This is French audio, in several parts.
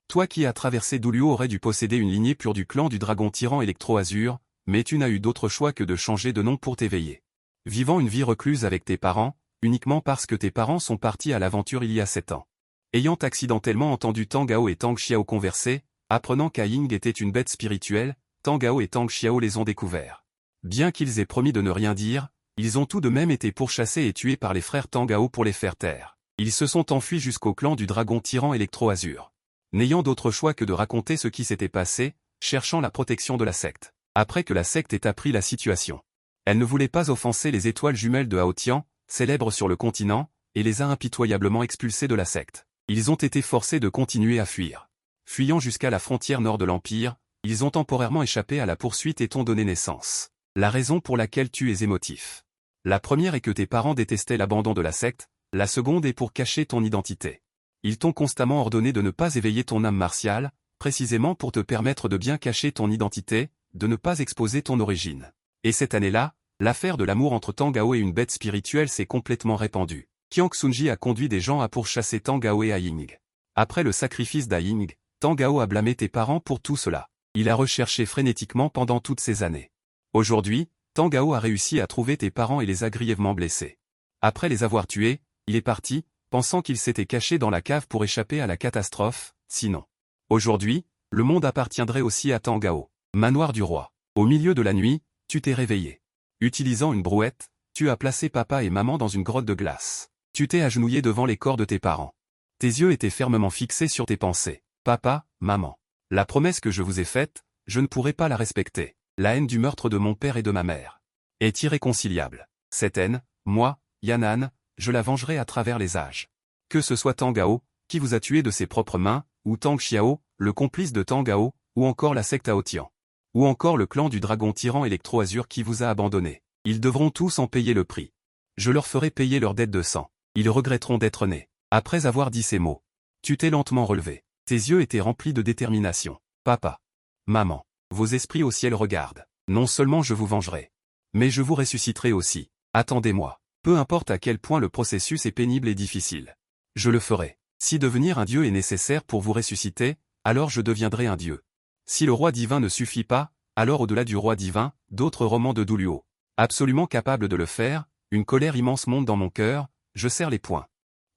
Toi qui as traversé Duluo aurais dû posséder une lignée pure du clan du dragon tyran Électro-Azur, mais tu n'as eu d'autre choix que de changer de nom pour t'éveiller. Vivant une vie recluse avec tes parents, uniquement parce que tes parents sont partis à l'aventure il y a 7 ans. Ayant accidentellement entendu Tang Gao et Tang Xiao converser, apprenant qu'Aing était une bête spirituelle, Tang Gao et Tang Xiao les ont découverts. Bien qu'ils aient promis de ne rien dire, ils ont tout de même été pourchassés et tués par les frères Tang Gao pour les faire taire. Ils se sont enfuis jusqu'au clan du dragon tyran Électro-Azur. N'ayant d'autre choix que de raconter ce qui s'était passé, cherchant la protection de la secte. Après que la secte ait appris la situation. Elle ne voulait pas offenser les étoiles jumelles de Haotian, célèbres sur le continent, et les a impitoyablement expulsés de la secte. Ils ont été forcés de continuer à fuir. Fuyant jusqu'à la frontière nord de l'Empire, ils ont temporairement échappé à la poursuite et t'ont donné naissance. La raison pour laquelle tu es émotif. La première est que tes parents détestaient l'abandon de la secte, la seconde est pour cacher ton identité. Ils t'ont constamment ordonné de ne pas éveiller ton âme martiale, précisément pour te permettre de bien cacher ton identité, de ne pas exposer ton origine. Et cette année-là, l'affaire de l'amour entre Tang Gao et une bête spirituelle s'est complètement répandue. Qiang Xunji a conduit des gens à pourchasser Tang Gao et Aing. Après le sacrifice d'Aing, Tang Gao a blâmé tes parents pour tout cela. Il a recherché frénétiquement pendant toutes ces années. Aujourd'hui, Tang Gao a réussi à trouver tes parents et les a grièvement blessés. Après les avoir tués, il est parti, pensant qu'il s'était caché dans la cave pour échapper à la catastrophe, sinon. Aujourd'hui, le monde appartiendrait aussi à Tang Gao. Manoir du roi. Au milieu de la nuit, tu t'es réveillé. Utilisant une brouette, tu as placé papa et maman dans une grotte de glace. Tu t'es agenouillé devant les corps de tes parents. Tes yeux étaient fermement fixés sur tes pensées. Papa, maman. La promesse que je vous ai faite, je ne pourrai pas la respecter. La haine du meurtre de mon père et de ma mère est irréconciliable. Cette haine, moi, Yan'an, je la vengerai à travers les âges. Que ce soit Tang Gao, qui vous a tué de ses propres mains, ou Tang Xiao, le complice de Tang Gao, ou encore la secte Haotian. Ou encore le clan du dragon tyran Électro-Azur qui vous a abandonné. Ils devront tous en payer le prix. Je leur ferai payer leur dette de sang. Ils regretteront d'être nés. Après avoir dit ces mots, tu t'es lentement relevé. Tes yeux étaient remplis de détermination. Papa. Maman. Vos esprits au ciel regardent. Non seulement je vous vengerai. Mais je vous ressusciterai aussi. Attendez-moi. Peu importe à quel point le processus est pénible et difficile. Je le ferai. Si devenir un dieu est nécessaire pour vous ressusciter, alors je deviendrai un dieu. Si le roi divin ne suffit pas, alors au-delà du roi divin, d'autres romans de Duluo. Absolument capable de le faire, une colère immense monte dans mon cœur, je serre les poings.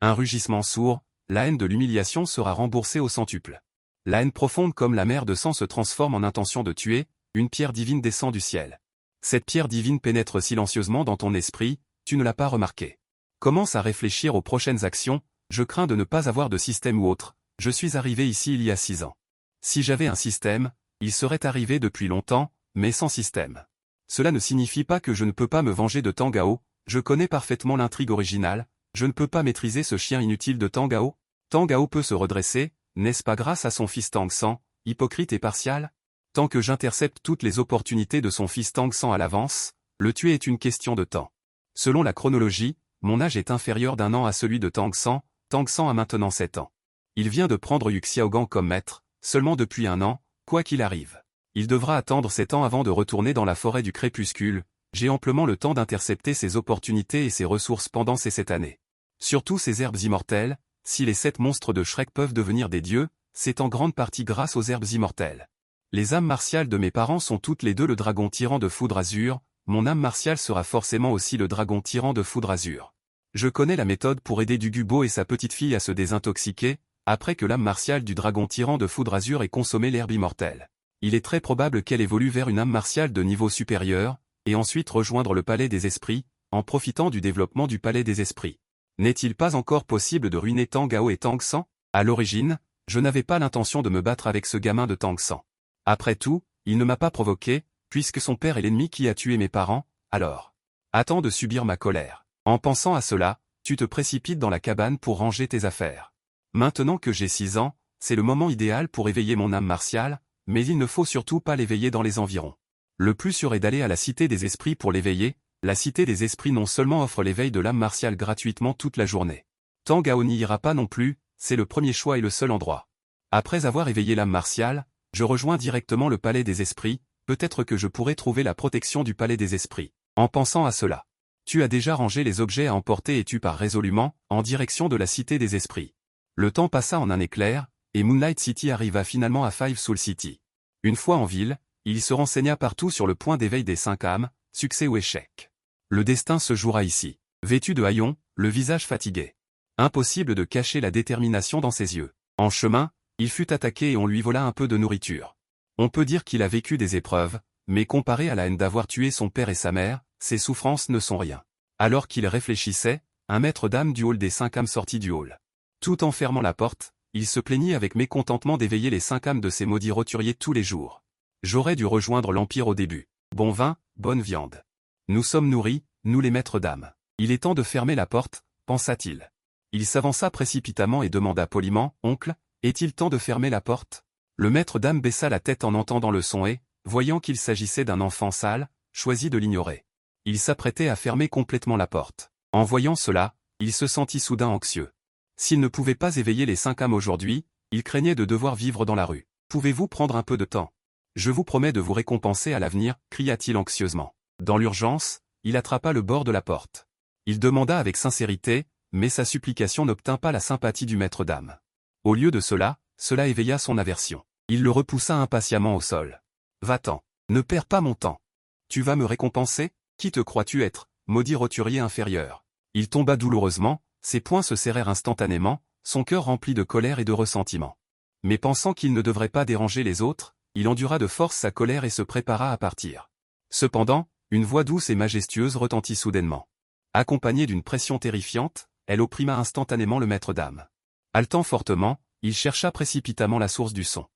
Un rugissement sourd, la haine de l'humiliation sera remboursée au centuple. La haine profonde comme la mer de sang se transforme en intention de tuer, une pierre divine descend du ciel. Cette pierre divine pénètre silencieusement dans ton esprit, tu ne l'as pas remarqué. Commence à réfléchir aux prochaines actions, je crains de ne pas avoir de système ou autre, je suis arrivé ici il y a 6 ans. Si j'avais un système, il serait arrivé depuis longtemps, mais sans système. Cela ne signifie pas que je ne peux pas me venger de Tang Gao, je connais parfaitement l'intrigue originale, je ne peux pas maîtriser ce chien inutile de Tang Gao. Tang Gao peut se redresser, n'est-ce pas grâce à son fils Tang San, hypocrite et partial? Tant que j'intercepte toutes les opportunités de son fils Tang San à l'avance, le tuer est une question de temps. Selon la chronologie, mon âge est inférieur d'1 an à celui de Tang San a maintenant 7 ans. Il vient de prendre Yu Xiaogang comme maître, seulement depuis 1 an, quoi qu'il arrive. Il devra attendre 7 ans avant de retourner dans la forêt du crépuscule, j'ai amplement le temps d'intercepter ses opportunités et ses ressources pendant ces 7 années. Surtout ces herbes immortelles, si les 7 monstres de Shrek peuvent devenir des dieux, c'est en grande partie grâce aux herbes immortelles. Les âmes martiales de mes parents sont toutes les deux le dragon tyran de Foudre Azur, mon âme martiale sera forcément aussi le dragon tyran de Foudre Azur. Je connais la méthode pour aider Dugubo et sa petite fille à se désintoxiquer, après que l'âme martiale du dragon tyran de Foudre Azur ait consommé l'herbe immortelle. Il est très probable qu'elle évolue vers une âme martiale de niveau supérieur, et ensuite rejoindre le palais des esprits, en profitant du développement du palais des esprits. N'est-il pas encore possible de ruiner Tang Gao et Tang San? À l'origine, je n'avais pas l'intention de me battre avec ce gamin de Tang San. Après tout, il ne m'a pas provoqué, puisque son père est l'ennemi qui a tué mes parents, alors. Attends de subir ma colère. En pensant à cela, tu te précipites dans la cabane pour ranger tes affaires. Maintenant que j'ai 6 ans, c'est le moment idéal pour éveiller mon âme martiale, mais il ne faut surtout pas l'éveiller dans les environs. Le plus sûr est d'aller à la Cité des Esprits pour l'éveiller, la Cité des Esprits non seulement offre l'éveil de l'âme martiale gratuitement toute la journée. Tang Gao n'y ira pas non plus, c'est le premier choix et le seul endroit. Après avoir éveillé l'âme martiale, je rejoins directement le Palais des Esprits, peut-être que je pourrai trouver la protection du Palais des Esprits. En pensant à cela, tu as déjà rangé les objets à emporter et tu pars résolument, en direction de la Cité des Esprits. Le temps passa en un éclair, et Moonlight City arriva finalement à Five Soul City. Une fois en ville, il se renseigna partout sur le point d'éveil des 5 âmes, succès ou échec. Le destin se jouera ici. Vêtu de haillons, le visage fatigué. Impossible de cacher la détermination dans ses yeux. En chemin, il fut attaqué et on lui vola un peu de nourriture. On peut dire qu'il a vécu des épreuves, mais comparé à la haine d'avoir tué son père et sa mère, ses souffrances ne sont rien. Alors qu'il réfléchissait, un maître d'âme du hall des 5 âmes sortit du hall. Tout en fermant la porte, il se plaignit avec mécontentement d'éveiller les 5 âmes de ces maudits roturiers tous les jours. J'aurais dû rejoindre l'Empire au début. Bon vin, bonne viande. Nous sommes nourris, nous les maîtres d'âme. Il est temps de fermer la porte, pensa-t-il. Il s'avança précipitamment et demanda poliment, « Oncle, est-il temps de fermer la porte ?» Le maître d'âme baissa la tête en entendant le son et, voyant qu'il s'agissait d'un enfant sale, choisit de l'ignorer. Il s'apprêtait à fermer complètement la porte. En voyant cela, il se sentit soudain anxieux. S'il ne pouvait pas éveiller les 5 âmes aujourd'hui, il craignait de devoir vivre dans la rue. « Pouvez-vous prendre un peu de temps ? Je vous promets de vous récompenser à l'avenir, cria-t-il anxieusement. Dans l'urgence, il attrapa le bord de la porte. Il demanda avec sincérité, mais sa supplication n'obtint pas la sympathie du maître d'âme. Au lieu de cela éveilla son aversion. Il le repoussa impatiemment au sol. « Va-t'en, ne perds pas mon temps. Tu vas me récompenser ? Qui te crois-tu être, maudit roturier inférieur ?» Il tomba douloureusement, ses poings se serrèrent instantanément, son cœur rempli de colère et de ressentiment. Mais pensant qu'il ne devrait pas déranger les autres, il endura de force sa colère et se prépara à partir. Cependant, une voix douce et majestueuse retentit soudainement. Accompagnée d'une pression terrifiante, elle opprima instantanément le maître d'âme. Haletant fortement, il chercha précipitamment la source du son.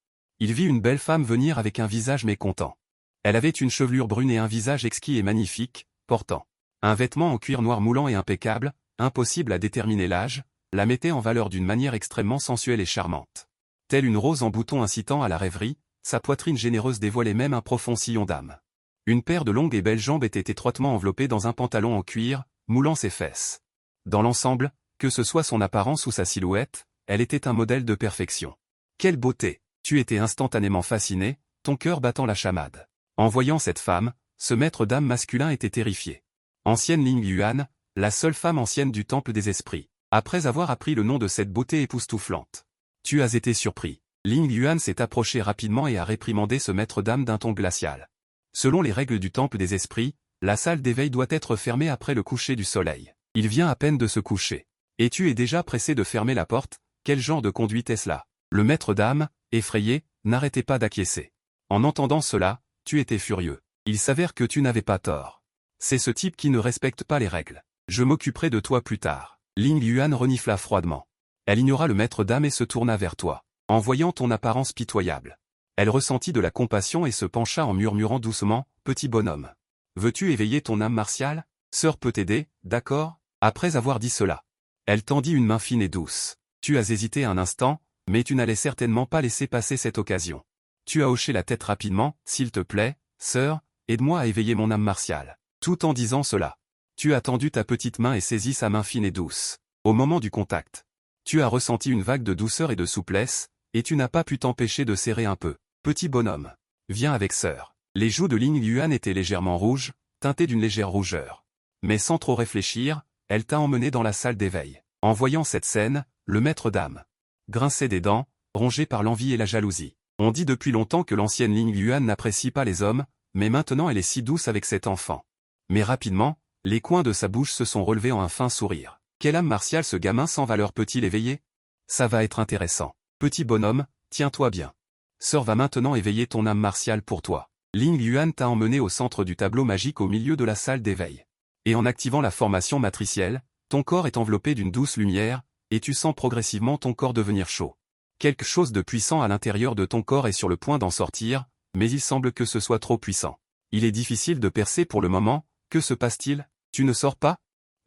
Il vit une belle femme venir avec un visage mécontent. Elle avait une chevelure brune et un visage exquis et magnifique, portant un vêtement en cuir noir moulant et impeccable, impossible à déterminer l'âge, la mettait en valeur d'une manière extrêmement sensuelle et charmante. Telle une rose en bouton incitant à la rêverie, sa poitrine généreuse dévoilait même un profond sillon d'âme. Une paire de longues et belles jambes était étroitement enveloppée dans un pantalon en cuir, moulant ses fesses. Dans l'ensemble, que ce soit son apparence ou sa silhouette, elle était un modèle de perfection. Quelle beauté! Tu étais instantanément fasciné, ton cœur battant la chamade. En voyant cette femme, ce maître d'âme masculin était terrifié. Ancienne Ling Yuan, la seule femme ancienne du temple des esprits. Après avoir appris le nom de cette beauté époustouflante. Tu as été surpris. Ling Yuan s'est approché rapidement et a réprimandé ce maître d'âme d'un ton glacial. Selon les règles du temple des esprits, la salle d'éveil doit être fermée après le coucher du soleil. Il vient à peine de se coucher. Et tu es déjà pressé de fermer la porte, quel genre de conduite est-ce là? Le maître d'âme, effrayé, n'arrêtait pas d'acquiescer. En entendant cela, tu étais furieux. Il s'avère que tu n'avais pas tort. C'est ce type qui ne respecte pas les règles. Je m'occuperai de toi plus tard. Ling Yuan renifla froidement. Elle ignora le maître d'âme et se tourna vers toi. En voyant ton apparence pitoyable. Elle ressentit de la compassion et se pencha en murmurant doucement, « Petit bonhomme. Veux-tu éveiller ton âme martiale? Sœur peut t'aider, d'accord ?» Après avoir dit cela, elle tendit une main fine et douce. Tu as hésité un instant, mais tu n'allais certainement pas laisser passer cette occasion. Tu as hoché la tête rapidement, « S'il te plaît, sœur, aide-moi à éveiller mon âme martiale. » Tout en disant cela, tu as tendu ta petite main et saisi sa main fine et douce. Au moment du contact, tu as ressenti une vague de douceur et de souplesse, et tu n'as pas pu t'empêcher de serrer un peu. Petit bonhomme, viens avec sœur. Les joues de Ling Yuan étaient légèrement rouges, teintées d'une légère rougeur. Mais sans trop réfléchir, elle t'a emmené dans la salle d'éveil. En voyant cette scène, le maître d'âme grinçait des dents, rongé par l'envie et la jalousie. On dit depuis longtemps que l'ancienne Ling Yuan n'apprécie pas les hommes, mais maintenant elle est si douce avec cet enfant. Mais rapidement, les coins de sa bouche se sont relevés en un fin sourire. Quelle âme martiale ce gamin sans valeur peut-il éveiller? Ça va être intéressant. Petit bonhomme, tiens-toi bien. Sœur va maintenant éveiller ton âme martiale pour toi. Ling Yuan t'a emmené au centre du tableau magique au milieu de la salle d'éveil. Et en activant la formation matricielle, ton corps est enveloppé d'une douce lumière, et tu sens progressivement ton corps devenir chaud. Quelque chose de puissant à l'intérieur de ton corps est sur le point d'en sortir, mais il semble que ce soit trop puissant. Il est difficile de percer pour le moment, que se passe-t-il? Tu ne sors pas?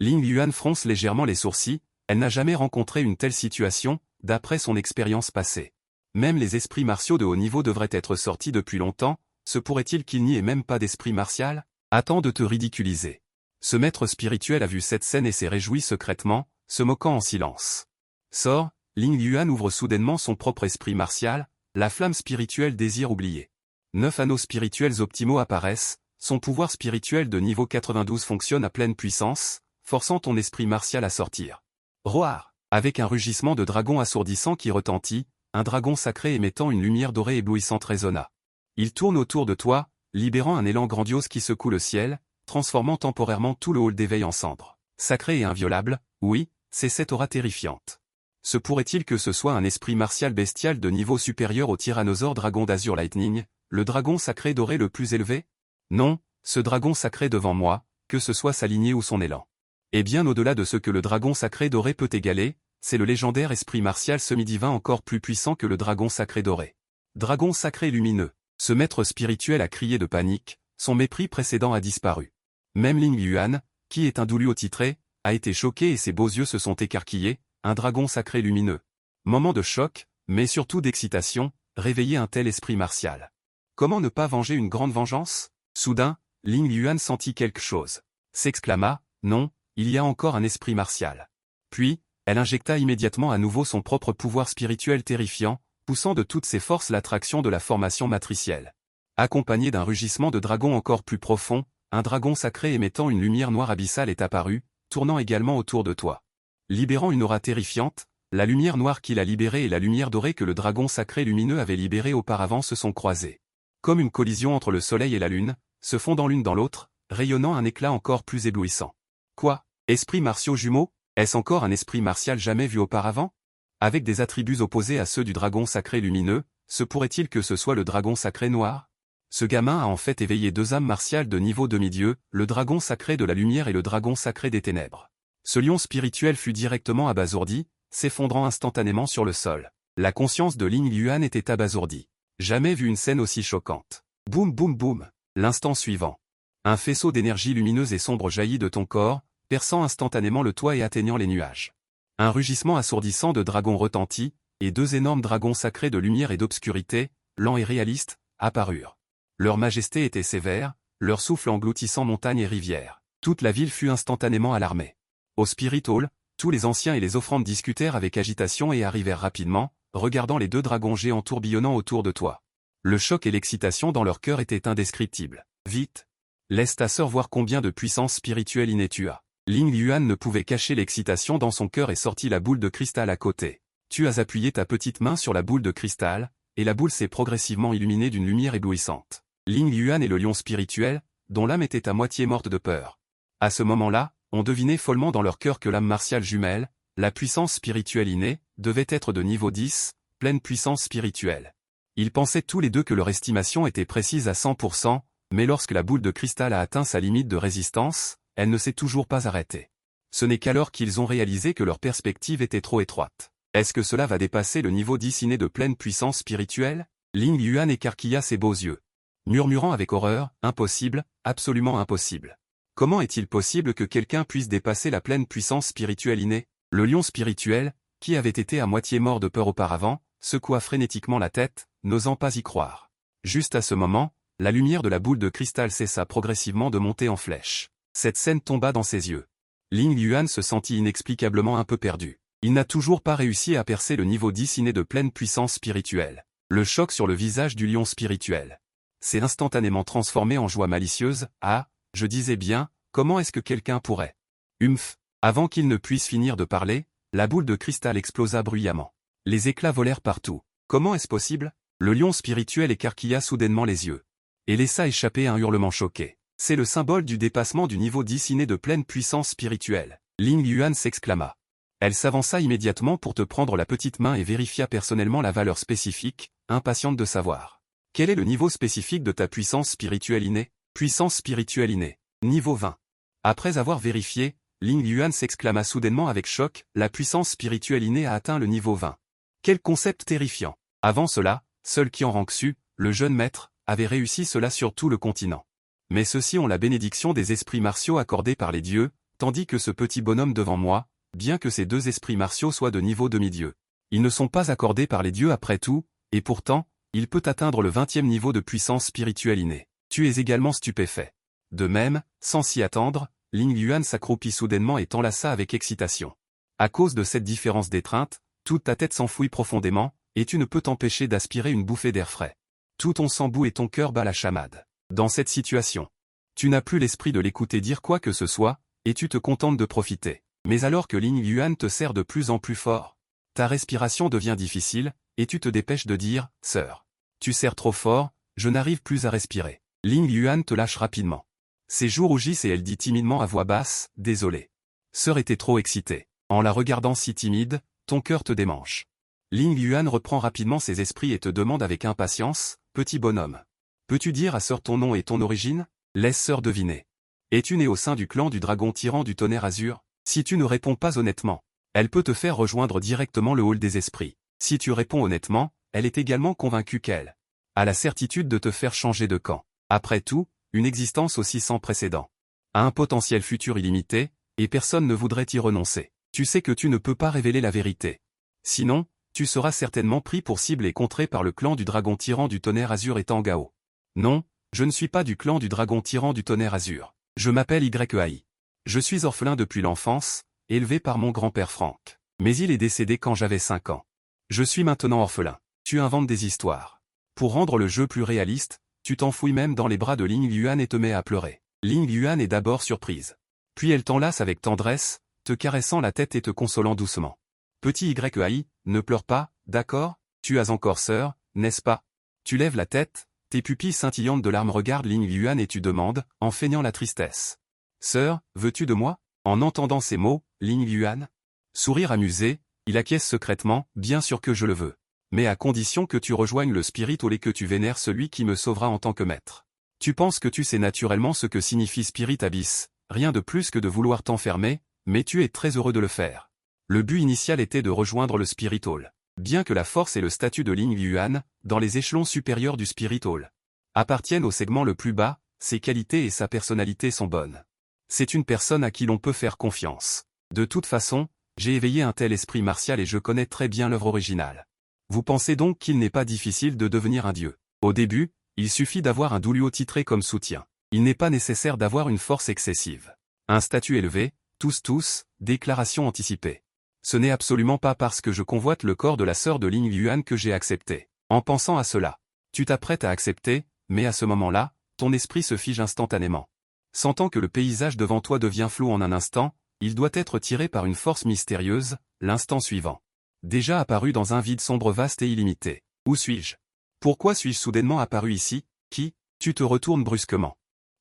Ling Yuan fronce légèrement les sourcils, elle n'a jamais rencontré une telle situation, d'après son expérience passée. Même les esprits martiaux de haut niveau devraient être sortis depuis longtemps, se pourrait-il qu'il n'y ait même pas d'esprit martial? Attends de te ridiculiser. Ce maître spirituel a vu cette scène et s'est réjoui secrètement, se moquant en silence. Sors, Ling Yuan ouvre soudainement son propre esprit martial, la flamme spirituelle désire oublier. 9 anneaux spirituels optimaux apparaissent, son pouvoir spirituel de niveau 92 fonctionne à pleine puissance, forçant ton esprit martial à sortir. Roar! Avec un rugissement de dragon assourdissant qui retentit, un dragon sacré émettant une lumière dorée éblouissante résonna. Il tourne autour de toi, libérant un élan grandiose qui secoue le ciel, transformant temporairement tout le hall d'éveil en cendres. Sacré et inviolable, oui, c'est cette aura terrifiante. Se pourrait-il que ce soit un esprit martial bestial de niveau supérieur au tyrannosaure dragon d'Azur Lightning, le dragon sacré doré le plus élevé? Non, ce dragon sacré devant moi, que ce soit sa lignée ou son élan. Et bien au-delà de ce que le dragon sacré doré peut égaler, c'est le légendaire esprit martial semi-divin encore plus puissant que le dragon sacré doré. Dragon sacré lumineux. Ce maître spirituel a crié de panique, son mépris précédent a disparu. Même Ling Yuan, qui est un Douluo titré, a été choqué et ses beaux yeux se sont écarquillés, un dragon sacré lumineux. Moment de choc, mais surtout d'excitation, réveiller un tel esprit martial. Comment ne pas venger une grande vengeance? Soudain, Ling Yuan sentit quelque chose. S'exclama, non, il y a encore un esprit martial. Puis, elle injecta immédiatement à nouveau son propre pouvoir spirituel terrifiant, poussant de toutes ses forces l'attraction de la formation matricielle. Accompagné d'un rugissement de dragon encore plus profond, un dragon sacré émettant une lumière noire abyssale est apparu, tournant également autour de toi. Libérant une aura terrifiante, la lumière noire qu'il a libérée et la lumière dorée que le dragon sacré lumineux avait libérée auparavant se sont croisées. Comme une collision entre le soleil et la lune, se fondant l'une dans l'autre, rayonnant un éclat encore plus éblouissant. Quoi? Esprits martiaux jumeaux? Est-ce encore un esprit martial jamais vu auparavant? Avec des attributs opposés à ceux du dragon sacré lumineux, se pourrait-il que ce soit le dragon sacré noir? Ce gamin a en fait éveillé deux âmes martiales de niveau demi-dieu, le dragon sacré de la lumière et le dragon sacré des ténèbres. Ce lion spirituel fut directement abasourdi, s'effondrant instantanément sur le sol. La conscience de Ling Yuan était abasourdie. Jamais vu une scène aussi choquante. Boum boum boum. L'instant suivant. Un faisceau d'énergie lumineuse et sombre jaillit de ton corps, perçant instantanément le toit et atteignant les nuages. Un rugissement assourdissant de dragons retentit, et deux énormes dragons sacrés de lumière et d'obscurité, lents et réalistes, apparurent. Leur majesté était sévère, leur souffle engloutissant montagnes et rivières. Toute la ville fut instantanément alarmée. Au Spirit Hall, tous les anciens et les offrandes discutèrent avec agitation et arrivèrent rapidement, regardant les deux dragons géants tourbillonnant autour de toi. Le choc et l'excitation dans leur cœur étaient indescriptibles. Vite! Laisse ta sœur voir combien de puissance spirituelle innée tu as. Ling Yuan ne pouvait cacher l'excitation dans son cœur et sortit la boule de cristal à côté. Tu as appuyé ta petite main sur la boule de cristal, et la boule s'est progressivement illuminée d'une lumière éblouissante. Ling Yuan est le lion spirituel, dont l'âme était à moitié morte de peur. À ce moment-là, on devinait follement dans leur cœur que l'âme martiale jumelle, la puissance spirituelle innée, devait être de niveau 10, pleine puissance spirituelle. Ils pensaient tous les deux que leur estimation était précise à 100%, mais lorsque la boule de cristal a atteint sa limite de résistance, elle ne s'est toujours pas arrêtée. Ce n'est qu'alors qu'ils ont réalisé que leur perspective était trop étroite. Est-ce que cela va dépasser le niveau 10 inné de pleine puissance spirituelle? Ling Yuan écarquilla ses beaux yeux. Murmurant avec horreur, impossible, absolument impossible. Comment est-il possible que quelqu'un puisse dépasser la pleine puissance spirituelle innée? Le lion spirituel, qui avait été à moitié mort de peur auparavant, secoua frénétiquement la tête, n'osant pas y croire. Juste à ce moment, la lumière de la boule de cristal cessa progressivement de monter en flèche. Cette scène tomba dans ses yeux. Ling Yuan se sentit inexplicablement un peu perdu. Il n'a toujours pas réussi à percer le niveau 10 inné de pleine puissance spirituelle. Le choc sur le visage du lion spirituel s'est instantanément transformé en joie malicieuse. Ah, je disais bien, comment est-ce que quelqu'un pourrait? Humph! Avant qu'il ne puisse finir de parler, la boule de cristal explosa bruyamment. Les éclats volèrent partout. Comment est-ce possible? Le lion spirituel écarquilla soudainement les yeux et laissa échapper un hurlement choqué. C'est le symbole du dépassement du niveau 10 inné de pleine puissance spirituelle. Ling Yuan s'exclama. Elle s'avança immédiatement pour te prendre la petite main et vérifia personnellement la valeur spécifique, impatiente de savoir. Quel est le niveau spécifique de ta puissance spirituelle innée? Puissance spirituelle innée. Niveau 20. Après avoir vérifié, Ling Yuan s'exclama soudainement avec choc, la puissance spirituelle innée a atteint le niveau 20. Quel concept terrifiant. Avant cela, seul Qian Rangxu, le jeune maître, avait réussi cela sur tout le continent. Mais ceux-ci ont la bénédiction des esprits martiaux accordés par les dieux, tandis que ce petit bonhomme devant moi, bien que ces deux esprits martiaux soient de niveau demi-dieu, ils ne sont pas accordés par les dieux après tout, et pourtant, il peut atteindre le 20e niveau de puissance spirituelle innée. Tu es également stupéfait. De même, sans s'y attendre, Ling Yuan s'accroupit soudainement et t'enlaça avec excitation. À cause de cette différence d'étreinte, toute ta tête s'enfouit profondément, et tu ne peux t'empêcher d'aspirer une bouffée d'air frais. Tout ton sang bout et ton cœur bat la chamade. Dans cette situation, tu n'as plus l'esprit de l'écouter dire quoi que ce soit, et tu te contentes de profiter. Mais alors que Ling Yuan te serre de plus en plus fort, ta respiration devient difficile, et tu te dépêches de dire « Sœur, tu serres trop fort, je n'arrive plus à respirer ». Ling Yuan te lâche rapidement. Ses joues rougissent et elle dit timidement à voix basse « Désolé. Sœur était trop excitée. En la regardant si timide, ton cœur te démange. » Ling Yuan reprend rapidement ses esprits et te demande avec impatience « Petit bonhomme. Peux-tu dire à sœur ton nom et ton origine? Laisse sœur deviner. Es-tu né au sein du clan du dragon tyran du tonnerre azur? Si tu ne réponds pas honnêtement, elle peut te faire rejoindre directement le hall des esprits. Si tu réponds honnêtement, elle est également convaincue qu'elle a la certitude de te faire changer de camp. Après tout, une existence aussi sans précédent a un potentiel futur illimité, et personne ne voudrait y renoncer. Tu sais que tu ne peux pas révéler la vérité. Sinon, tu seras certainement pris pour cible et contré par le clan du dragon tyran du tonnerre azur et Tangao. Non, je ne suis pas du clan du dragon tyran du tonnerre azur. Je m'appelle YAI. Je suis orphelin depuis l'enfance, élevé par mon grand-père Franck. Mais il est décédé quand j'avais 5 ans. Je suis maintenant orphelin. Tu inventes des histoires. Pour rendre le jeu plus réaliste, tu t'enfouis même dans les bras de Ling Yuan et te mets à pleurer. Ling Yuan est d'abord surprise. Puis elle t'enlace avec tendresse, te caressant la tête et te consolant doucement. Petit YAI, ne pleure pas, d'accord? Tu as encore sœur, n'est-ce pas? Tu lèves la tête, tes pupilles scintillantes de larmes regardent Ling Yuan et tu demandes, en feignant la tristesse. Sœur, veux-tu de moi? En entendant ces mots, Ling Yuan sourire amusé, il acquiesce secrètement, bien sûr que je le veux. Mais à condition que tu rejoignes le spirit au lait que tu vénères celui qui me sauvera en tant que maître. Tu penses que tu sais naturellement ce que signifie Spirit Abyss, rien de plus que de vouloir t'enfermer, mais tu es très heureux de le faire. Le but initial était de rejoindre le Spirit Hall. Bien que la force et le statut de Ling Yuan, dans les échelons supérieurs du Spirit Hall, appartiennent au segment le plus bas, ses qualités et sa personnalité sont bonnes. C'est une personne à qui l'on peut faire confiance. De toute façon, j'ai éveillé un tel esprit martial et je connais très bien l'œuvre originale. Vous pensez donc qu'il n'est pas difficile de devenir un dieu. Au début, il suffit d'avoir un doulio titré comme soutien. Il n'est pas nécessaire d'avoir une force excessive. Un statut élevé, tous, déclaration anticipée. Ce n'est absolument pas parce que je convoite le corps de la sœur de Ling Yuan que j'ai accepté. En pensant à cela, tu t'apprêtes à accepter, mais à ce moment-là, ton esprit se fige instantanément. Sentant que le paysage devant toi devient flou en un instant, il doit être tiré par une force mystérieuse, l'instant suivant. Déjà apparu dans un vide sombre vaste et illimité. Où suis-je? Pourquoi suis-je soudainement apparu ici? Qui? Tu te retournes brusquement.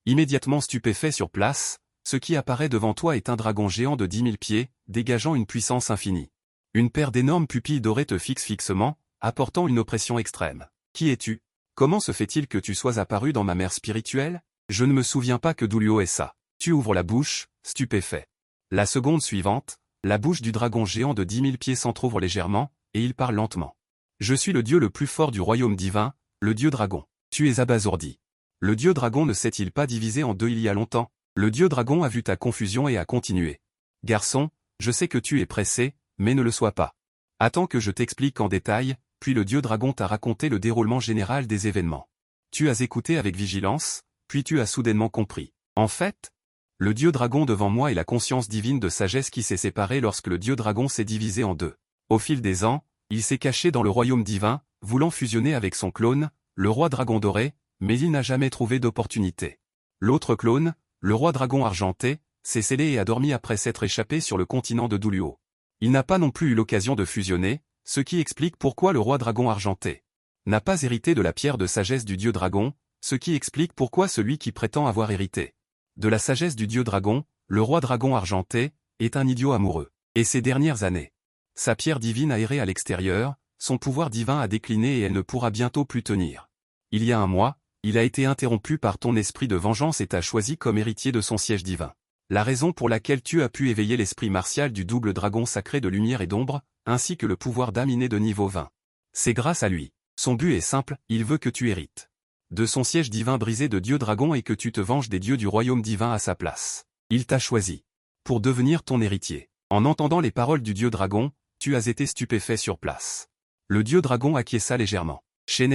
Immédiatement stupéfait sur place, ce qui apparaît devant toi est un dragon géant de 10 000 pieds, dégageant une puissance infinie. Une paire d'énormes pupilles dorées te fixe fixement, apportant une oppression extrême. Qui es-tu? Comment se fait-il que tu sois apparu dans ma mer spirituelle? Je ne me souviens pas que Doulio est ça. Tu ouvres la bouche, stupéfait. La seconde suivante, la bouche du dragon géant de 10 000 pieds s'entrouvre légèrement, et il parle lentement. Je suis le dieu le plus fort du royaume divin, le dieu dragon. Tu es abasourdi. Le dieu dragon ne s'est-il pas divisé en deux il y a longtemps? Le dieu dragon a vu ta confusion et a continué. Garçon, je sais que tu es pressé, mais ne le sois pas. Attends que je t'explique en détail, puis le dieu dragon t'a raconté le déroulement général des événements. Tu as écouté avec vigilance, puis tu as soudainement compris. En fait, le dieu dragon devant moi est la conscience divine de sagesse qui s'est séparée lorsque le dieu dragon s'est divisé en deux. Au fil des ans, il s'est caché dans le royaume divin, voulant fusionner avec son clone, le roi dragon doré, mais il n'a jamais trouvé d'opportunité. L'autre clone, le roi dragon argenté, s'est scellé et a dormi après s'être échappé sur le continent de Doulio. Il n'a pas non plus eu l'occasion de fusionner, ce qui explique pourquoi le roi dragon argenté n'a pas hérité de la pierre de sagesse du dieu dragon, ce qui explique pourquoi celui qui prétend avoir hérité de la sagesse du dieu dragon, le roi dragon argenté, est un idiot amoureux. Et ces dernières années, sa pierre divine a erré à l'extérieur, son pouvoir divin a décliné et elle ne pourra bientôt plus tenir. Il y a un mois, il a été interrompu par ton esprit de vengeance et t'a choisi comme héritier de son siège divin. La raison pour laquelle tu as pu éveiller l'esprit martial du double dragon sacré de lumière et d'ombre, ainsi que le pouvoir d'aminé de niveau 20. C'est grâce à lui. Son but est simple, il veut que tu hérites de son siège divin brisé de dieu dragon et que tu te venges des dieux du royaume divin à sa place. Il t'a choisi pour devenir ton héritier. En entendant les paroles du dieu dragon, tu as été stupéfait sur place. Le dieu dragon acquiesça légèrement. J'ai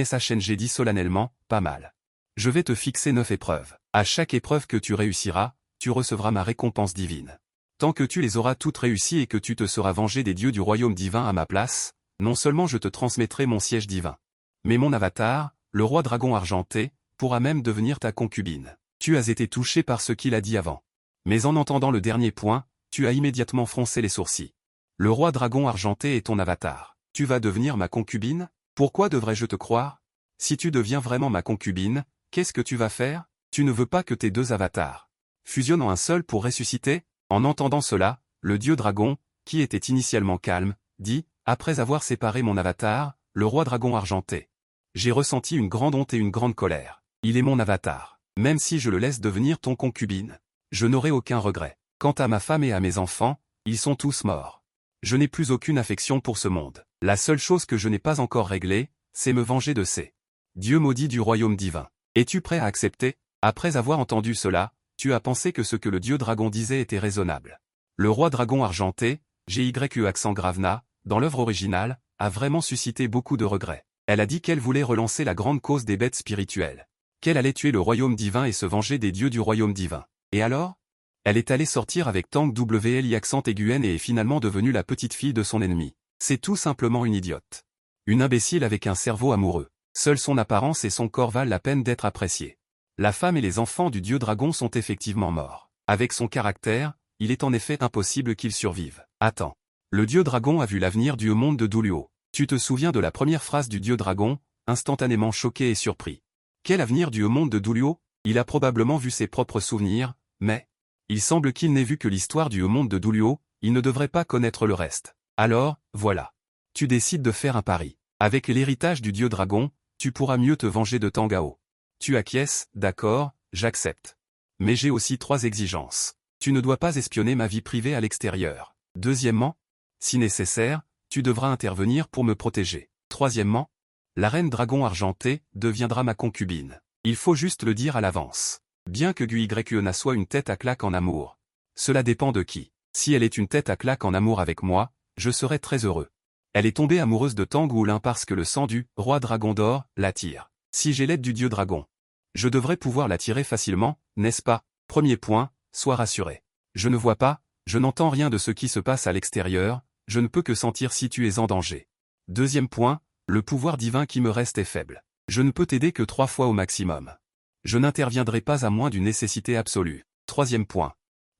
dit solennellement, pas mal. Je vais te fixer 9 épreuves. À chaque épreuve que tu réussiras, tu recevras ma récompense divine. Tant que tu les auras toutes réussies et que tu te seras vengé des dieux du royaume divin à ma place, non seulement je te transmettrai mon siège divin, mais mon avatar, le roi dragon argenté, pourra même devenir ta concubine. Tu as été touché par ce qu'il a dit avant. Mais en entendant le dernier point, tu as immédiatement froncé les sourcils. Le roi dragon argenté est ton avatar. Tu vas devenir ma concubine? Pourquoi devrais-je te croire? Si tu deviens vraiment ma concubine, qu'est-ce que tu vas faire? Tu ne veux pas que tes deux avatars fusionnent en un seul pour ressusciter? En entendant cela, le dieu dragon, qui était initialement calme, dit, après avoir séparé mon avatar, le roi dragon argenté. J'ai ressenti une grande honte et une grande colère. Il est mon avatar. Même si je le laisse devenir ton concubine, je n'aurai aucun regret. Quant à ma femme et à mes enfants, ils sont tous morts. Je n'ai plus aucune affection pour ce monde. La seule chose que je n'ai pas encore réglée, c'est me venger de ces dieux maudits du royaume divin. Es-tu prêt à accepter? Après avoir entendu cela, tu as pensé que ce que le dieu dragon disait était raisonnable. Le roi dragon argenté, GYE accent Gravna, dans l'œuvre originale, a vraiment suscité beaucoup de regrets. Elle a dit qu'elle voulait relancer la grande cause des bêtes spirituelles. Qu'elle allait tuer le royaume divin et se venger des dieux du royaume divin. Et alors? Elle est allée sortir avec Tang WLI accent aiguën et est finalement devenue la petite fille de son ennemi. C'est tout simplement une idiote. Une imbécile avec un cerveau amoureux. Seule son apparence et son corps valent la peine d'être appréciés. La femme et les enfants du dieu dragon sont effectivement morts. Avec son caractère, il est en effet impossible qu'il survive. Attends. Le dieu dragon a vu l'avenir du monde de Duluo. Tu te souviens de la première phrase du dieu dragon, instantanément choqué et surpris. Quel avenir du monde de Duluo? Il a probablement vu ses propres souvenirs, mais il semble qu'il n'ait vu que l'histoire du monde de Duluo, il ne devrait pas connaître le reste. Alors, voilà. Tu décides de faire un pari. Avec l'héritage du dieu dragon, tu pourras mieux te venger de Tangao. Tu acquiesces, d'accord, j'accepte. Mais j'ai aussi 3 exigences. Tu ne dois pas espionner ma vie privée à l'extérieur. Deuxièmement, si nécessaire, tu devras intervenir pour me protéger. Troisièmement, la reine dragon argentée deviendra ma concubine. Il faut juste le dire à l'avance. Bien que GYENA soit une tête à claque en amour. Cela dépend de qui. Si elle est une tête à claque en amour avec moi, je serai très heureux. Elle est tombée amoureuse de Tang Wulin parce que le sang du roi dragon d'or l'attire. Si j'ai l'aide du dieu dragon, je devrais pouvoir l'attirer facilement, n'est-ce pas? Premier point, sois rassuré. Je ne vois pas, je n'entends rien de ce qui se passe à l'extérieur, je ne peux que sentir si tu es en danger. Deuxième point, le pouvoir divin qui me reste est faible. Je ne peux t'aider que 3 fois au maximum. Je n'interviendrai pas à moins d'une nécessité absolue. Troisième point.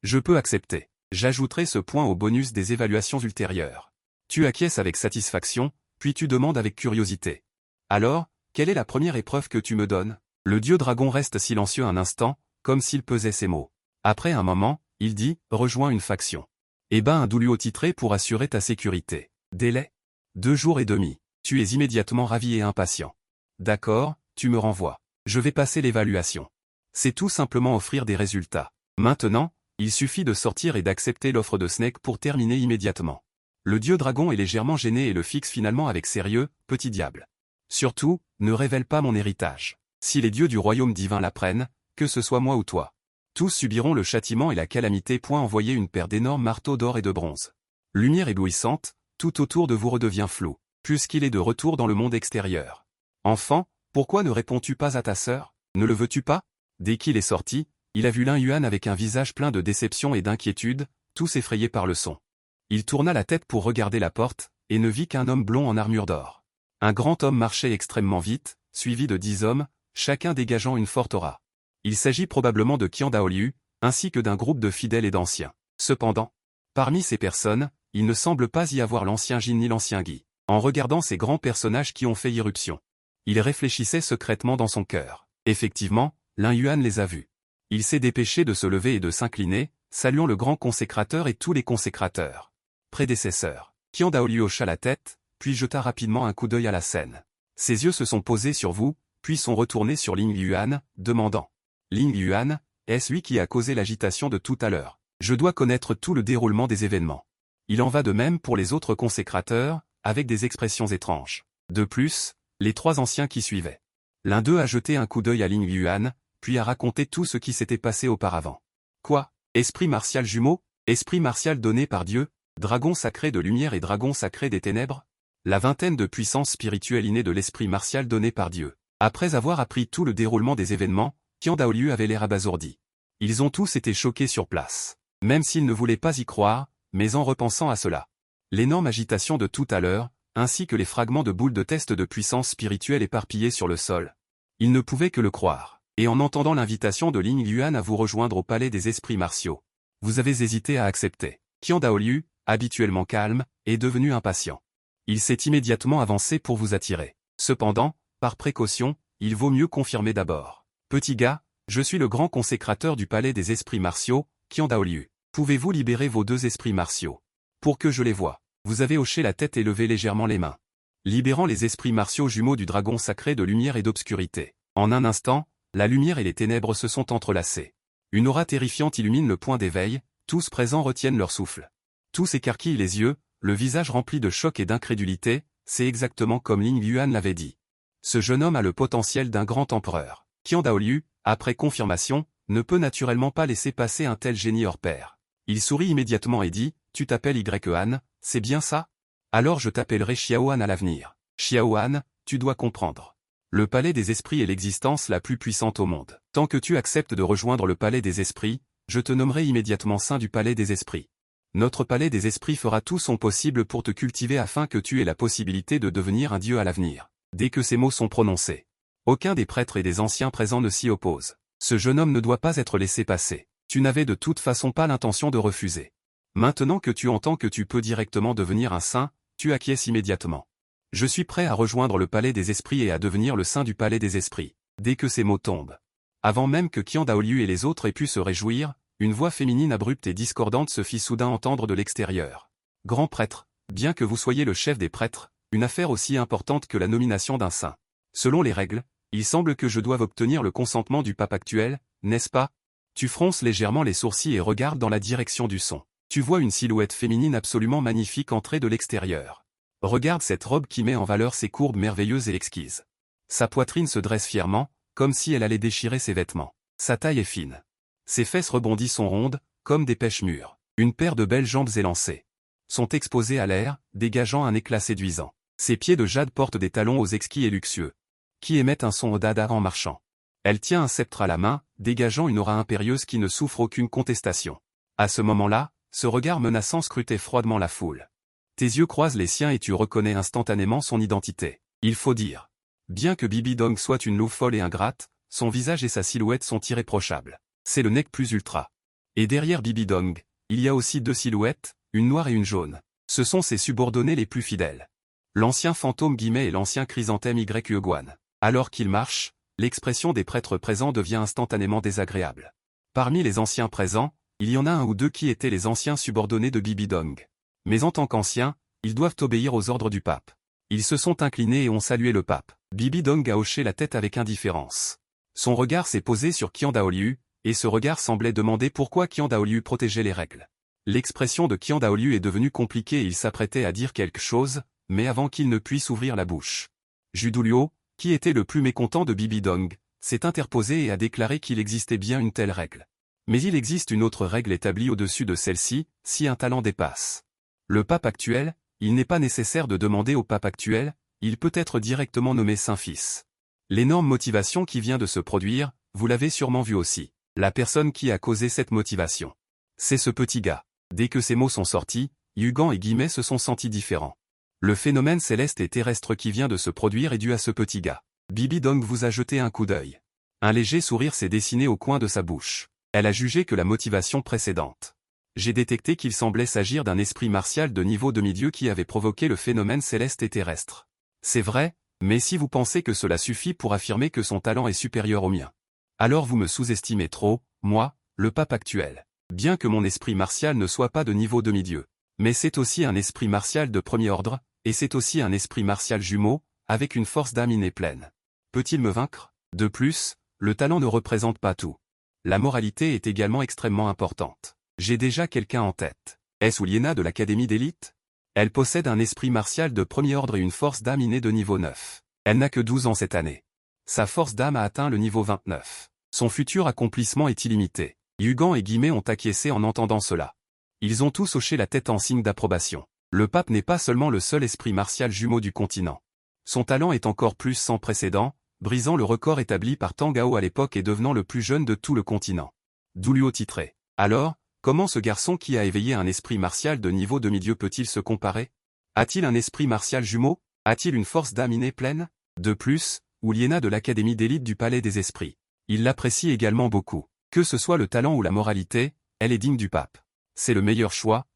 Je peux accepter. J'ajouterai ce point au bonus des évaluations ultérieures. Tu acquiesces avec satisfaction, puis tu demandes avec curiosité. Alors, quelle est la première épreuve que tu me donnes? Le dieu dragon reste silencieux un instant, comme s'il pesait ses mots. Après un moment, il dit, rejoins une faction. Eh ben un Duluo titré pour assurer ta sécurité. Délai? 2 jours et demi. Tu es immédiatement ravi et impatient. D'accord, tu me renvoies. Je vais passer l'évaluation. C'est tout simplement offrir des résultats. Maintenant, il suffit de sortir et d'accepter l'offre de Snake pour terminer immédiatement. Le dieu dragon est légèrement gêné et le fixe finalement avec sérieux, petit diable. Surtout, ne révèle pas mon héritage. Si les dieux du royaume divin l'apprennent, que ce soit moi ou toi. Tous subiront le châtiment et la calamité. Envoyer une paire d'énormes marteaux d'or et de bronze. Lumière éblouissante, tout autour de vous redevient flou, puisqu'il est de retour dans le monde extérieur. Enfant, pourquoi ne réponds-tu pas à ta sœur? Ne le veux-tu pas? Dès qu'il est sorti, il a vu Lin Yuan avec un visage plein de déception et d'inquiétude, tous effrayés par le son. Il tourna la tête pour regarder la porte, et ne vit qu'un homme blond en armure d'or. Un grand homme marchait extrêmement vite, suivi de 10 hommes, chacun dégageant une forte aura. Il s'agit probablement de Qian Daoliu, ainsi que d'un groupe de fidèles et d'anciens. Cependant, parmi ces personnes, il ne semble pas y avoir l'ancien Jin ni l'ancien Guy. En regardant ces grands personnages qui ont fait irruption, il réfléchissait secrètement dans son cœur. Effectivement, Lin Yuan les a vus. Il s'est dépêché de se lever et de s'incliner, saluant le grand consécrateur et tous les consécrateurs. Prédécesseurs. Qian Daoliu hocha la tête, puis jeta rapidement un coup d'œil à la scène. Ses yeux se sont posés sur vous, puis sont retournés sur Ling Yuan, demandant. Ling Yuan, est-ce lui qui a causé l'agitation de tout à l'heure? Je dois connaître tout le déroulement des événements. Il en va de même pour les autres consécrateurs, avec des expressions étranges. De plus, les 3 anciens qui suivaient. L'un d'eux a jeté un coup d'œil à Ling Yuan, puis a raconté tout ce qui s'était passé auparavant. Quoi? Esprit martial jumeau? Esprit martial donné par Dieu? Dragon sacré de lumière et dragon sacré des ténèbres? La vingtaine de puissances spirituelles innées de l'esprit martial donné par Dieu. Après avoir appris tout le déroulement des événements, Qian Daoliu avait l'air abasourdi. Ils ont tous été choqués sur place. Même s'ils ne voulaient pas y croire, mais en repensant à cela. L'énorme agitation de tout à l'heure, ainsi que les fragments de boules de test de puissance spirituelle éparpillés sur le sol. Ils ne pouvaient que le croire. Et en entendant l'invitation de Ling Yuan à vous rejoindre au palais des esprits martiaux, vous avez hésité à accepter. Qian Daoliu, habituellement calme, est devenu impatient. Il s'est immédiatement avancé pour vous attirer. Cependant, par précaution, il vaut mieux confirmer d'abord. Petit gars, je suis le grand consécrateur du palais des esprits martiaux, Qian Daoliu. Pouvez-vous libérer vos 2 esprits martiaux? Pour que je les voie. Vous avez hoché la tête et levé légèrement les mains. Libérant les esprits martiaux jumeaux du dragon sacré de lumière et d'obscurité. En un instant, la lumière et les ténèbres se sont entrelacées. Une aura terrifiante illumine le point d'éveil, tous présents retiennent leur souffle. Tous écarquillent les yeux, le visage rempli de choc et d'incrédulité, c'est exactement comme Ling Yuan l'avait dit. Ce jeune homme a le potentiel d'un grand empereur. Qian Daoliu, après confirmation, ne peut naturellement pas laisser passer un tel génie hors pair. Il sourit immédiatement et dit, « Tu t'appelles Yuan, c'est bien ça? Alors je t'appellerai Xiaohan à l'avenir. Xiaohan, tu dois comprendre. Le palais des esprits est l'existence la plus puissante au monde. Tant que tu acceptes de rejoindre le palais des esprits, je te nommerai immédiatement saint du palais des esprits. Notre palais des esprits fera tout son possible pour te cultiver afin que tu aies la possibilité de devenir un dieu à l'avenir. » Dès que ces mots sont prononcés, aucun des prêtres et des anciens présents ne s'y oppose. Ce jeune homme ne doit pas être laissé passer. Tu n'avais de toute façon pas l'intention de refuser. Maintenant que tu entends que tu peux directement devenir un saint, tu acquiesces immédiatement. Je suis prêt à rejoindre le palais des esprits et à devenir le saint du palais des esprits. Dès que ces mots tombent. Avant même que Qian Daoliu et les autres aient pu se réjouir, une voix féminine abrupte et discordante se fit soudain entendre de l'extérieur. Grand prêtre, bien que vous soyez le chef des prêtres, une affaire aussi importante que la nomination d'un saint. Selon les règles, il semble que je doive obtenir le consentement du pape actuel, n'est-ce pas? Tu fronces légèrement les sourcils et regardes dans la direction du son. Tu vois une silhouette féminine absolument magnifique entrer de l'extérieur. Regarde cette robe qui met en valeur ses courbes merveilleuses et exquises. Sa poitrine se dresse fièrement, comme si elle allait déchirer ses vêtements. Sa taille est fine. Ses fesses rebondies sont rondes, comme des pêches mûres. Une paire de belles jambes élancées sont exposées à l'air, dégageant un éclat séduisant. Ses pieds de jade portent des talons aux exquis et luxueux, qui émettent un son dada en marchant. Elle tient un sceptre à la main, dégageant une aura impérieuse qui ne souffre aucune contestation. À ce moment-là, ce regard menaçant scrutait froidement la foule. Tes yeux croisent les siens et tu reconnais instantanément son identité. Il faut dire. Bien que Bibi Dong soit une louve folle et ingrate, son visage et sa silhouette sont irréprochables. C'est le nec plus ultra. Et derrière Bibi Dong, il y a aussi 2 silhouettes, une noire et une jaune. Ce sont ses subordonnés les plus fidèles. L'ancien fantôme Guimet et l'ancien chrysanthème Yuan. Alors qu'il marche, l'expression des prêtres présents devient instantanément désagréable. Parmi les anciens présents, il y en a 1 ou 2 qui étaient les anciens subordonnés de Bibi Dong. Mais en tant qu'anciens, ils doivent obéir aux ordres du pape. Ils se sont inclinés et ont salué le pape. Bibi Dong a hoché la tête avec indifférence. Son regard s'est posé sur Qian Daoliu, et ce regard semblait demander pourquoi Qian Daoliu protégeait les règles. L'expression de Qian Daoliu est devenue compliquée et il s'apprêtait à dire quelque chose, mais avant qu'il ne puisse ouvrir la bouche. Judulio, qui était le plus mécontent de Bibi Dong, s'est interposé et a déclaré qu'il existait bien une telle règle. Mais il existe une autre règle établie au-dessus de celle-ci, si un talent dépasse le pape actuel, il n'est pas nécessaire de demander au pape actuel, il peut être directement nommé Saint-Fils. L'énorme motivation qui vient de se produire, vous l'avez sûrement vu aussi. La personne qui a causé cette motivation. C'est ce petit gars. Dès que ces mots sont sortis, Yugan et Guimet se sont sentis différents. Le phénomène céleste et terrestre qui vient de se produire est dû à ce petit gars. Bibi Dong vous a jeté un coup d'œil. Un léger sourire s'est dessiné au coin de sa bouche. Elle a jugé que la motivation précédente. J'ai détecté qu'il semblait s'agir d'un esprit martial de niveau demi-dieu qui avait provoqué le phénomène céleste et terrestre. C'est vrai, mais si vous pensez que cela suffit pour affirmer que son talent est supérieur au mien, alors vous me sous-estimez trop, moi, le pape actuel. Bien que mon esprit martial ne soit pas de niveau demi-dieu. Mais c'est aussi un esprit martial de premier ordre, et c'est aussi un esprit martial jumeau, avec une force d'âme innée pleine. Peut-il me vaincre? De plus, le talent ne représente pas tout. La moralité est également extrêmement importante. J'ai déjà quelqu'un en tête. Est-ce Uliena de l'Académie d'élite? Elle possède un esprit martial de premier ordre et une force d'âme innée de niveau 9. Elle n'a que 12 ans cette année. Sa force d'âme a atteint le niveau 29. Son futur accomplissement est illimité. Yugan et Guimet ont acquiescé en entendant cela. Ils ont tous hoché la tête en signe d'approbation. Le pape n'est pas seulement le seul esprit martial jumeau du continent. Son talent est encore plus sans précédent, brisant le record établi par Tang Gao à l'époque et devenant le plus jeune de tout le continent. Douluo titré. Alors, comment ce garçon qui a éveillé un esprit martial de niveau demi-dieu peut-il se comparer? A-t-il un esprit martial jumeau? A-t-il une force d'âme innée pleine? De plus, Uliena de l'Académie d'élite du Palais des Esprits. Il l'apprécie également beaucoup. Que ce soit le talent ou la moralité, elle est digne du pape. C'est le meilleur choix,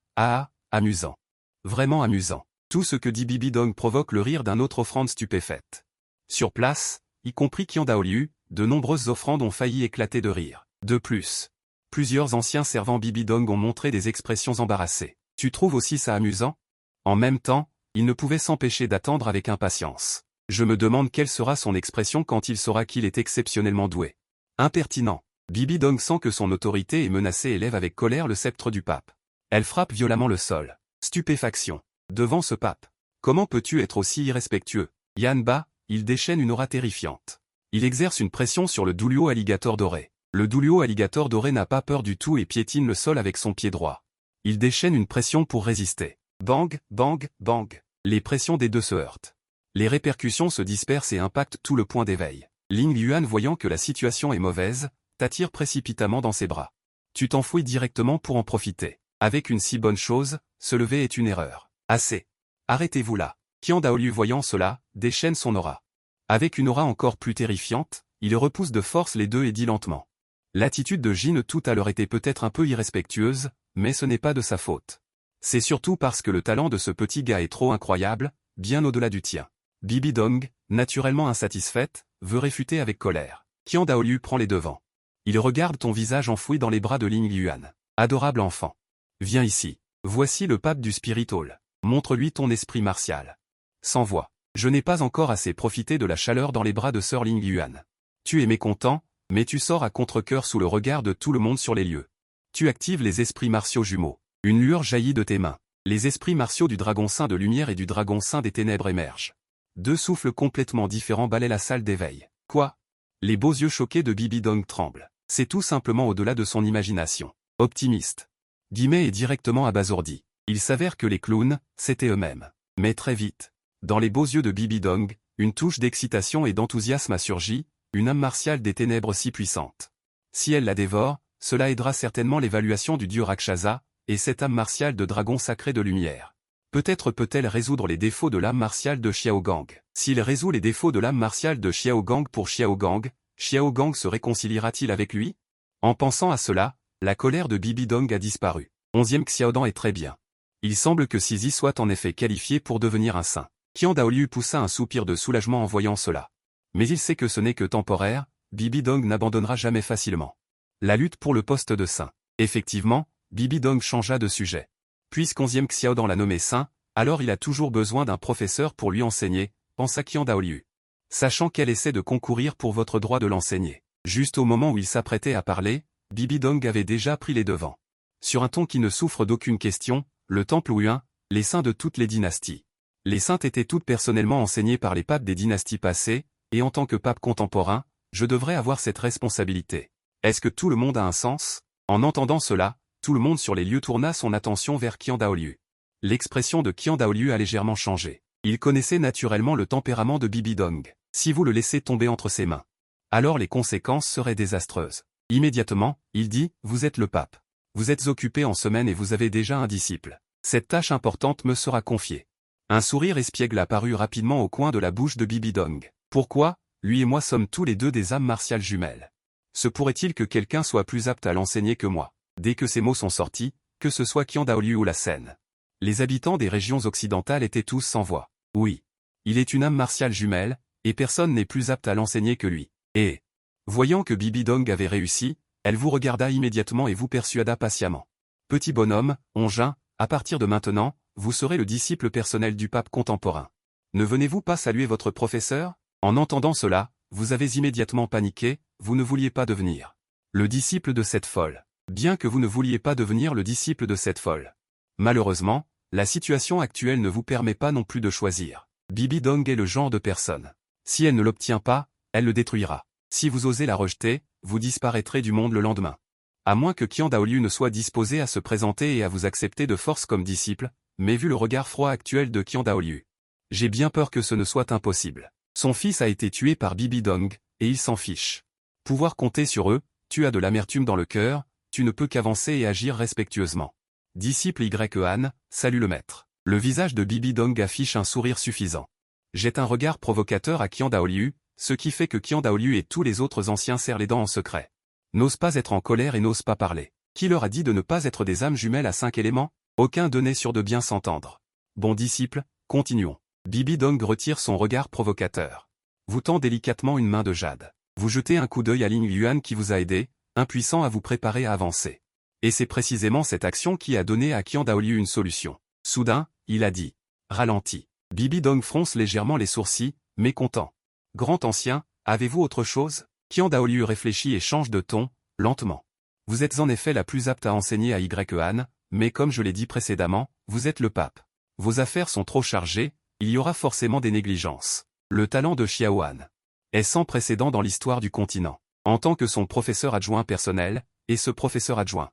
amusant. Vraiment amusant. Tout ce que dit Bibi Dong provoque le rire d'un autre offrande stupéfaite. Sur place, y compris Qian Daoliu, de nombreuses offrandes ont failli éclater de rire. De plus, plusieurs anciens servants Bibi Dong ont montré des expressions embarrassées. Tu trouves aussi ça amusant? En même temps, il ne pouvait s'empêcher d'attendre avec impatience. Je me demande quelle sera son expression quand il saura qu'il est exceptionnellement doué. Impertinent. Bibi Dong sent que son autorité est menacée et lève avec colère le sceptre du pape. Elle frappe violemment le sol. Stupéfaction. Devant ce pape. Comment peux-tu être aussi irrespectueux? Yan Ba, il déchaîne une aura terrifiante. Il exerce une pression sur le Douluo alligator doré. Le Douluo alligator doré n'a pas peur du tout et piétine le sol avec son pied droit. Il déchaîne une pression pour résister. Bang, bang, bang. Les pressions des deux se heurtent. Les répercussions se dispersent et impactent tout le point d'éveil. Ling Yuan, voyant que la situation est mauvaise, t'attire précipitamment dans ses bras. Tu t'enfouis directement pour en profiter. Avec une si bonne chose, se lever est une erreur. Assez. Arrêtez-vous là. Qian Daoliu, voyant cela, déchaîne son aura. Avec une aura encore plus terrifiante, il repousse de force les deux et dit lentement. L'attitude de Jin tout à l'heure était peut-être un peu irrespectueuse, mais ce n'est pas de sa faute. C'est surtout parce que le talent de ce petit gars est trop incroyable, bien au-delà du tien. Bibi Dong, naturellement insatisfaite, veut réfuter avec colère. Qian Daoliu prend les devants. Il regarde ton visage enfoui dans les bras de Ling Yuan. Adorable enfant. Viens ici. Voici le pape du Spirit Hall. Montre-lui ton esprit martial. Sans voix. Je n'ai pas encore assez profité de la chaleur dans les bras de Sir Ling Yuan. Tu es mécontent, mais tu sors à contre-cœur sous le regard de tout le monde sur les lieux. Tu actives les esprits martiaux jumeaux. Une lueur jaillit de tes mains. Les esprits martiaux du dragon saint de lumière et du dragon saint des ténèbres émergent. Deux souffles complètement différents balaient la salle d'éveil. Quoi? Les beaux yeux choqués de Bibi Dong tremblent. C'est tout simplement au-delà de son imagination. Optimiste. Guimet est directement abasourdi. Il s'avère que les clowns, c'était eux-mêmes. Mais très vite. Dans les beaux yeux de Bibi Dong, une touche d'excitation et d'enthousiasme a surgi, une âme martiale des ténèbres si puissante. Si elle la dévore, cela aidera certainement l'évaluation du dieu Rakshasa, et cette âme martiale de dragon sacré de lumière. Peut-être peut-elle résoudre les défauts de l'âme martiale de Xiao Gang. S'il résout les défauts de l'âme martiale de Xiao Gang pour Xiao Gang se réconciliera-t-il avec lui? En pensant à cela, la colère de Bibi Dong a disparu. 11e Xiaodan est très bien. Il semble que Sisi soit en effet qualifié pour devenir un saint. Qian Daoliu poussa un soupir de soulagement en voyant cela. Mais il sait que ce n'est que temporaire, Bibi Dong n'abandonnera jamais facilement. La lutte pour le poste de saint. Effectivement, Bibi Dong changea de sujet. Puisque 11e Xiaodan l'a nommé saint, alors il a toujours besoin d'un professeur pour lui enseigner, pensa Qian Daoliu. Sachant qu'elle essaie de concourir pour votre droit de l'enseigner. Juste au moment où il s'apprêtait à parler, Bibi Dong avait déjà pris les devants. Sur un ton qui ne souffre d'aucune question, le temple Huan, les saints de toutes les dynasties. Les saintes étaient toutes personnellement enseignées par les papes des dynasties passées, et en tant que pape contemporain, je devrais avoir cette responsabilité. Est-ce que tout le monde a un sens? En entendant cela, tout le monde sur les lieux tourna son attention vers Qian Daoliu. L'expression de Qian Daoliu a légèrement changé. Il connaissait naturellement le tempérament de Bibi Dong. Si vous le laissez tomber entre ses mains, alors les conséquences seraient désastreuses. Immédiatement, il dit, vous êtes le pape. Vous êtes occupé en semaine et vous avez déjà un disciple. Cette tâche importante me sera confiée. Un sourire espiègle apparut rapidement au coin de la bouche de Bibi Dong. Pourquoi? Lui et moi sommes tous les deux des âmes martiales jumelles. Se pourrait-il que quelqu'un soit plus apte à l'enseigner que moi? Dès que ces mots sont sortis, que ce soit Qian Daoliu ou la Seine. Les habitants des régions occidentales étaient tous sans voix. Oui. Il est une âme martiale jumelle, et personne n'est plus apte à l'enseigner que lui. Et, voyant que Bibi Dong avait réussi, elle vous regarda immédiatement et vous persuada patiemment. Petit bonhomme, Ongin, à partir de maintenant, vous serez le disciple personnel du pape contemporain. Ne venez-vous pas saluer votre professeur? En entendant cela, vous avez immédiatement paniqué, vous ne vouliez pas devenir le disciple de cette folle. Bien que vous ne vouliez pas devenir le disciple de cette folle. Malheureusement, la situation actuelle ne vous permet pas non plus de choisir. Bibi Dong est le genre de personne. Si elle ne l'obtient pas, elle le détruira. Si vous osez la rejeter, vous disparaîtrez du monde le lendemain. À moins que Qian Daoliu ne soit disposé à se présenter et à vous accepter de force comme disciple, mais vu le regard froid actuel de Qian Daoliu, j'ai bien peur que ce ne soit impossible. Son fils a été tué par Bibi Dong, et il s'en fiche. Pouvoir compter sur eux, tu as de l'amertume dans le cœur, tu ne peux qu'avancer et agir respectueusement. Disciple Yuan, salue le maître. Le visage de Bibi Dong affiche un sourire suffisant. Jette un regard provocateur à Qian Daoliu, ce qui fait que Qian Daoliu et tous les autres anciens serrent les dents en secret. N'ose pas être en colère et n'ose pas parler. Qui leur a dit de ne pas être des âmes jumelles à 5 éléments? Aucun d'eux n'est sûr de bien s'entendre. Bon disciple, Continuons. Bibi Dong retire son regard provocateur. Vous tend délicatement une main de jade. Vous jetez un coup d'œil à Ling Yuan qui vous a aidé, impuissant à vous préparer à avancer. Et c'est précisément cette action qui a donné à Qian Daoliu une solution. Soudain, il a dit. Ralenti. Bibi Dong fronce légèrement les sourcils, mécontent. Grand ancien, avez-vous autre chose? Qian Daoliu réfléchit et change de ton, lentement. Vous êtes en effet la plus apte à enseigner à Yuan, mais comme je l'ai dit précédemment, vous êtes le pape. Vos affaires sont trop chargées, il y aura forcément des négligences. Le talent de Xiaoan est sans précédent dans l'histoire du continent. En tant que son professeur adjoint personnel, et ce professeur adjoint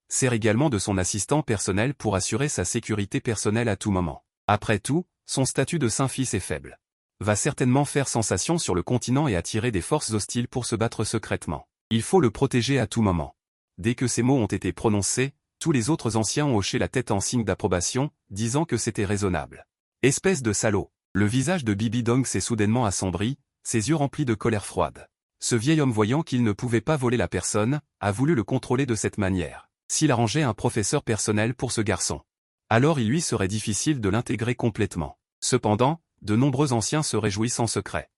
sert également de son assistant personnel pour assurer sa sécurité personnelle à tout moment. Après tout, son statut de saint-fils est faible. Va certainement faire sensation sur le continent et attirer des forces hostiles pour se battre secrètement. Il faut le protéger à tout moment. Dès que ces mots ont été prononcés, tous les autres anciens ont hoché la tête en signe d'approbation, disant que c'était raisonnable. Espèce de salaud. Le visage de Bibi Dong s'est soudainement assombri, ses yeux remplis de colère froide. Ce vieil homme voyant qu'il ne pouvait pas voler la personne, a voulu le contrôler de cette manière. S'il arrangeait un professeur personnel pour ce garçon, alors il lui serait difficile de l'intégrer complètement. Cependant, de nombreux anciens se réjouissent en secret.